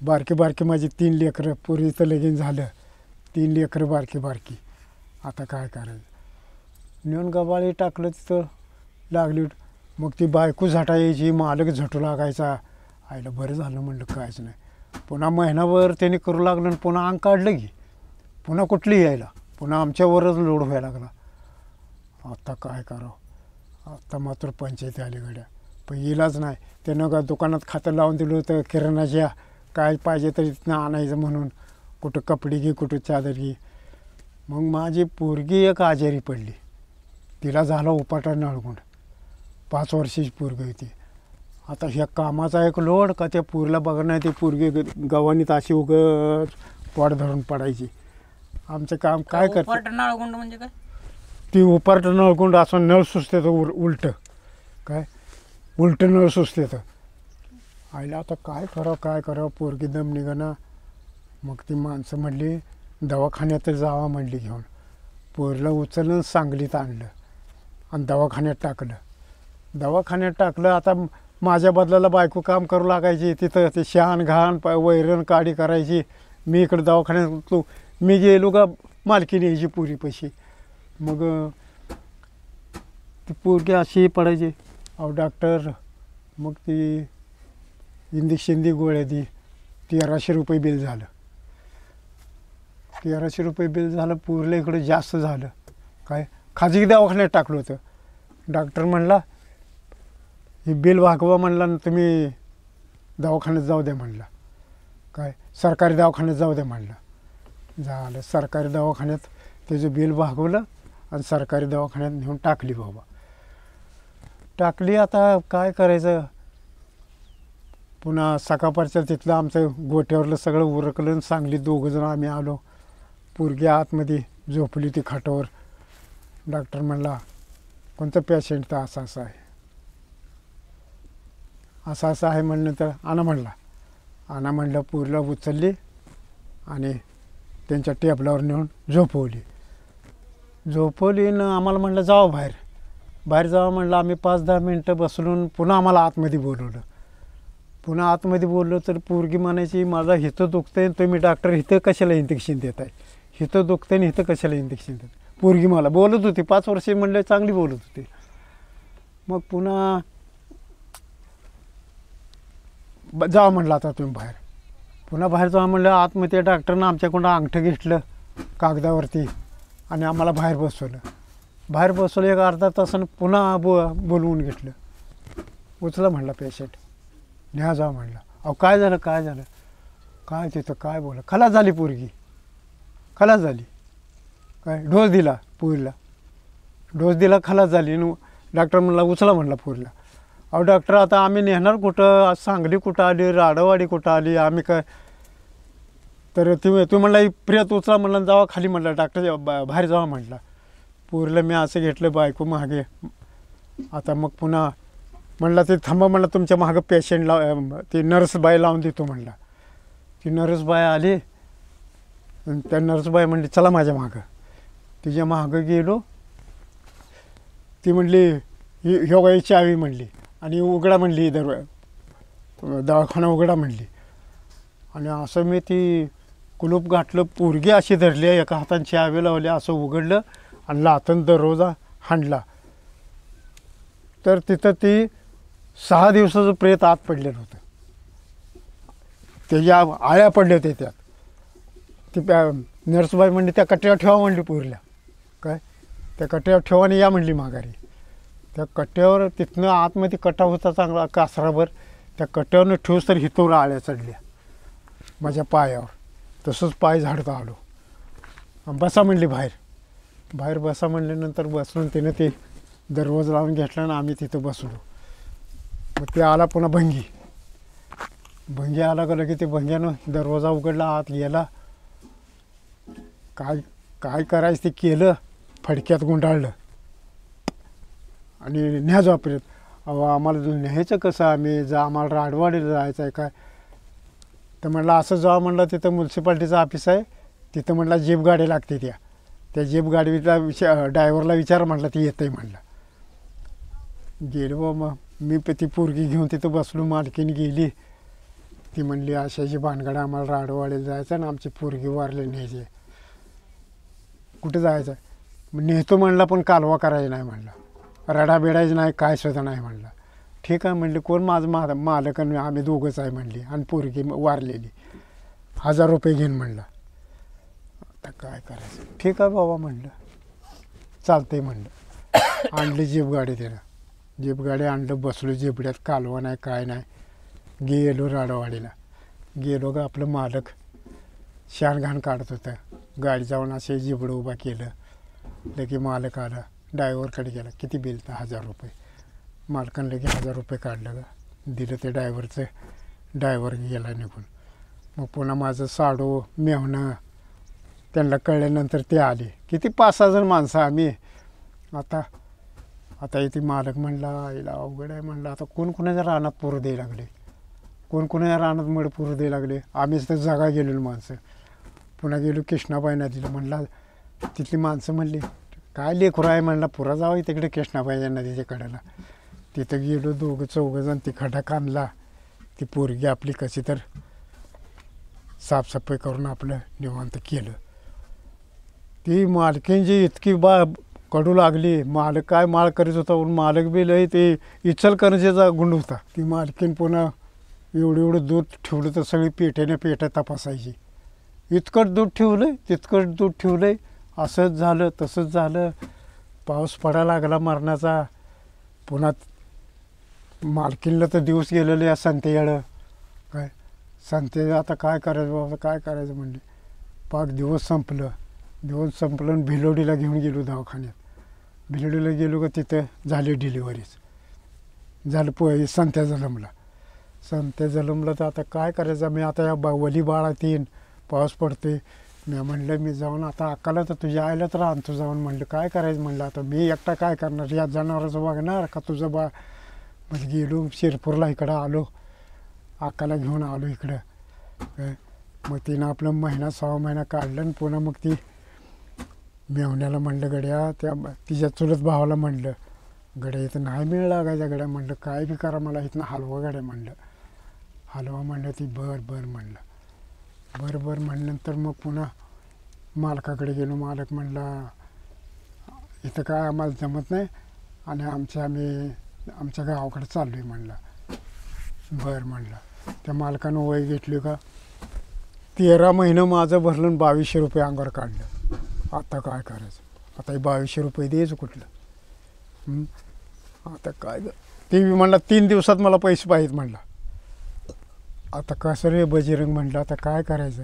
बारकी बारकी माझी 3 लेकरं, पोरीचं लगीन झालं, 3 लेकरं बारकी बारकी. आता काय करायचं? नेऊन गबाळी टाकलं तिथं, लागली. मग ती बायको झटा यायची, मालक झटू लागायचा. आईला बरं झालं म्हणलं, कायच नाही. पुन्हा महिनाभर त्यांनी करू लागलं आणि पुन्हा अंग काढलं की पुन्हा कुठली यायला, पुन्हा आमच्यावरच लोड व्हायला लागला. आता काय करावं? आता मात्र पंचायती आली गड्या, पण इलाज नाही. त्यानं का दुकानात खातं लावून दिलं होतं किराणाच्या, काय पाहिजे तरी तिथनं आणायचं म्हणून. कुठं कपडे घे, कुठं चादर घे. मग माझी पोरगी एक आजारी पडली, तिला झाला उपाटा नळगुंड. 5 वर्षाची पोरगी होती. आता ह्या कामाचा एक लोड का त्या पोरीला बघणं नाही. ती पोरगी गव्हाणीत अशी उगच पोट धरून पडायची. आमचं काम काय करतं? नळगुंड म्हणजे काय? ती उपाट नळगुंड असं नळ सुचते तर उलटं, काय उलटं नळ सुचते तर. आईला आता काय करावं पोरगी दम निघाना. मग ती माणसं म्हणली दवाखान्यात जावा म्हणली घेऊन. पोरीला उचलून सांगलीत आणलं आणि दवाखान्यात टाकलं. आता माझ्या बदलाला बायको काम करू लागायची तिथं. ते शान घाण वैरण काडी करायची. मी इकडं दवाखान्यात मी गेलो का मालकीने यायची पुरी पैसे. मग ती पोरगी अशी पडायची. अहो डॉक्टर, मग ती इंजेक्शन दी, गोळ्या दी. 1300 रुपये बिल झालं. 1300 रुपये बिल झालं. पोरीला इकडं जास्त झालं. काय खाजगी दवाखान्यात टाकलं होतं. डॉक्टर म्हणला हे बिल भागवा म्हणला ना, तुम्ही दवाखान्यात जाऊ द्या म्हणला. काय सरकारी दवाखान्यात जाऊ द्या म्हणलं. झालं सरकारी दवाखान्यात त्याचं बिल भागवलं आणि सरकारी दवाखान्यात नेऊन टाकली. बाबा टाकली. आता काय करायचं? पुन्हा सकाळपारच्या तिथलं आमचं गोट्यावरलं सगळं उरकलं आणि सांगली 2 जण आम्ही आलो. पोरगी आतमध्ये झोपली ती खाटावर. डॉक्टर म्हणला कोणतं पेशंट तर असं असं आहे, असं आहे म्हणलं. तर आणा म्हणलं. पोरीला उचलली आणि त्यांच्या टेबलावर नेऊन झोपवली न आम्हाला म्हणलं जावं बाहेर जावं म्हणलं. आम्ही 5-10 मिनटं बसलून पुन्हा आम्हाला आतमध्ये बोलवलं. तर पोरगी म्हणायची माझा हिथं दुखतंय, तुम्ही डॉक्टर इथं कशाला इंजेक्शन देत आहे? हिथं दुखतंय आणि इथं कशाला इंजेक्शन देत? पोरगी मला बोलत होती. 5 वर्षे म्हणलं चांगली बोलत होती. मग पुन्हा जावं म्हणलं आता तुम्ही बाहेर जावं म्हणलं. आतमध्ये डॉक्टरनं आमच्याकडून अंगठं घेतलं कागदावरती आणि आम्हाला बाहेर बसवलं. एक अर्धा तासानं पुन्हा बोलवून घेतलं. उचला म्हणला पेशंट, न्या जावं म्हणलं. अहो काय झालं? काय तिथं काय बोला? खलास झाली पोरगी. काय डोस दिला पोरीला, खलास झाली. डॉक्टर म्हणला उचला म्हणला पोरीला. अहो डॉक्टर आता आम्ही नेणार कुठं? आज सांगली कुठं आली, राडवाडी कुठं आली, आम्ही काय? तर तुम्ही म्हणला प्रियत उचला म्हणला, जावा खाली म्हणला. डॉक्टर बाहेर जावा म्हटला. पोरीला मी असं घेतलं बायको मागे. आता मग पुन्हा म्हणला ते थांबा म्हणला, तुमच्या मागं पेशंटला ती नर्सबाई लावून देतो म्हणला. ती नर्सबाई आली. त्या नर्सबाई म्हणली चला माझ्या मागं. तिच्या मागं गेलो. ती म्हणली ह्यो चावी म्हणली आणि उघडा म्हणली, दवाखाना उघडा म्हणली. आणि असं मी ती कुलूप घातलं. पोरगी अशी धरली, एका हाताने चावी लावली, असं उघडलं आणि लाथन दररोजा हाणला. तर तिथं ती 6 दिवसाचं प्रेत आत पडलेलं होतं. त्याच्या आळ्या पडल्या होत्या त्यात. ती नर्सबाई म्हणली त्या कट्ट्यावर ठेवा म्हणली पोरीला. काय त्या कट्ट्यावर ठेवा आणि या म्हणली माघारी. त्या कट्ट्यावर तिथनं आतमध्ये कट्टा होता चांगला कासराभर. त्या कट्ट्यावरनं ठेवूस तर हितोवर आळ्या चढल्या माझ्या पायावर. तसंच पाय झाडता आलो. बसा म्हणली बाहेर बसा म्हणल्यानंतर बसून तिनं ते दरवाजा लावून घेतला आणि आम्ही तिथं बसलो. मग ते आला पुन्हा भंगी आला का की ते भंग्यानं दरवाजा उघडला, आत गेला. काय करायचं ते केलं, फडक्यात गुंडाळलं आणि न्या झोपलेत. अहो आम्हाला न्यायचं कसं? आम्हाला राडवाडीला जायचं आहे काय? तर म्हणलं असं जावं म्हणलं, तिथं म्युन्सिपाल्टीचं ऑफिस आहे, तिथं म्हणलं जीप गाडी लागते. त्या जीप गाडीला ड्रायव्हरला विचार म्हणलं, ती येतं आहे म्हणलं. गेलो मग मी ती पोरगी घेऊन तिथं बसलो. मालकीने गेली. ती म्हणली अशाची भानगड आम्हाला राडवाडीला जायचं आणि आमची पोरगी वारली न्यायची. कुठे जायचं नेतो म्हणला पण कालवा करायचा नाही म्हणला, रडा बेडायचं नाही, काय सुद्धा नाही म्हणला. ठीक आहे म्हणले, कोण माझं मालक आणि आम्ही दोघंच आहे म्हणली आणि पोरगी वारलेली, 1000 रुपये घेईन म्हणला. आता काय करायचं, ठीक आहे बाबा म्हणलं, चालतंय म्हणलं. आणली जीप गाडी त्यानं, जीप गाडी आणलं, बसलो जीपड्यात, कालवा नाही काय नाही. गेलो राडवाडीला. गेलो का आपलं मालक शानघाण काढत होतं. गाडी जाऊन असे जिबडं उभा केलं. लगे मालक आला, ड्रायव्हरकडे गेला, किती बिल तर 1000 रुपये. मालकानं लगे 1000 रुपये काढलं का दिलं ते ड्रायव्हरचं. ड्रायव्हर गेला निघून. मग पुन्हा माझं साडू मेवणं त्यांना कळल्यानंतर ते आले. किती 5-6 जण माणसं आम्ही. आता इथे मालक म्हणला आईला अवघड आहे म्हणलं, आता कोण कोणाच्या रानात पोरं द्यायला लागले, कोण कोणाच्या रानात मड पोरं द्यायला लागले. आम्हीच तर जागा गेलेलो माणसं. पुन्हा गेलो कृष्णाबाई नदीला. म्हणला तिथली माणसं म्हणली काय लेकरं आहे म्हणला, पुरा जावं तिकडे कृष्णाबाई नदीच्या कडेला. तिथं गेलो 2-4 ती खडक आणला. ती पोरगी आपली कशी तर साफसफाई करून आपलं निवांत केलं. ती मालकींची इतकी कडू लागली. मालक काय माळ करीत होता, मालक बी लई ते इचलकरंजीचा गुंड होता. ती मालकीन पुन्हा एवढं दूध ठेवलं तर सगळी पेट्या तपासायची. इतकंच दूध ठेवलं, तितकंच दूध ठेवलं, असंच झालं तसंच झालं. पाऊस पडायला लागला मरणाचा. पुन्हा मालकीनला तर दिवस गेलेले या संतेयाळं काय संते. आता काय करायचं बाबा, काय करायचं म्हणले. पाक दिवस संपलं आणि भिलोडीला घेऊन गेलो दवाखान्यात. भिलोडीला गेलो का तिथं झाली डिलिव्हरीच. झालं संत्या जलमला. तर आता काय करायचं, मी आता या वली बाळात येईन, पाऊस पडते. मी म्हणलं मी जाऊन आता अक्काला तर तुझ्या आईला तर आणतो जाऊन. म्हणलं काय करायचं म्हणलं, आता मी एकटा काय करणार, या जनावराचं बघणार का तुझं बा. म्हणजे गेलो शिरपूरला, इकडं आलो, अक्काला घेऊन आलो इकडं. मग तिनं आपलं 1-6 महिना काढलं आणि पुन्हा मग ती मेवण्याला म्हणलं गड्या, तिच्या चुलत भावाला म्हणलं गड्या इथं नाही मिळ लागायचा गड्या. म्हणलं काय बी करा मला इथनं हलवा गड्या म्हणलं. हलवा म्हणलं. ती बरं म्हणलं. बरं म्हणल्यानंतर मग पुन्हा मालकाकडे गेलो. मालक म्हणला इथं काय आम्हाला जमत नाही आणि आमच्या गावाकडे चाललो आहे म्हणला. बरं म्हणलं. त्या मालकानं वय घेतली का 13 महिनं माझं भरलं आणि 2200 रुपये अंगावर काढलं. आता काय करायचं, आता हे 2200 रुपये द्यायचं कुठलं. आता काय ते म्हणला 3 दिवसात मला पैसे पाहिजेत म्हणला. आता कसं रे बजरंग म्हणलं, आता काय करायचं.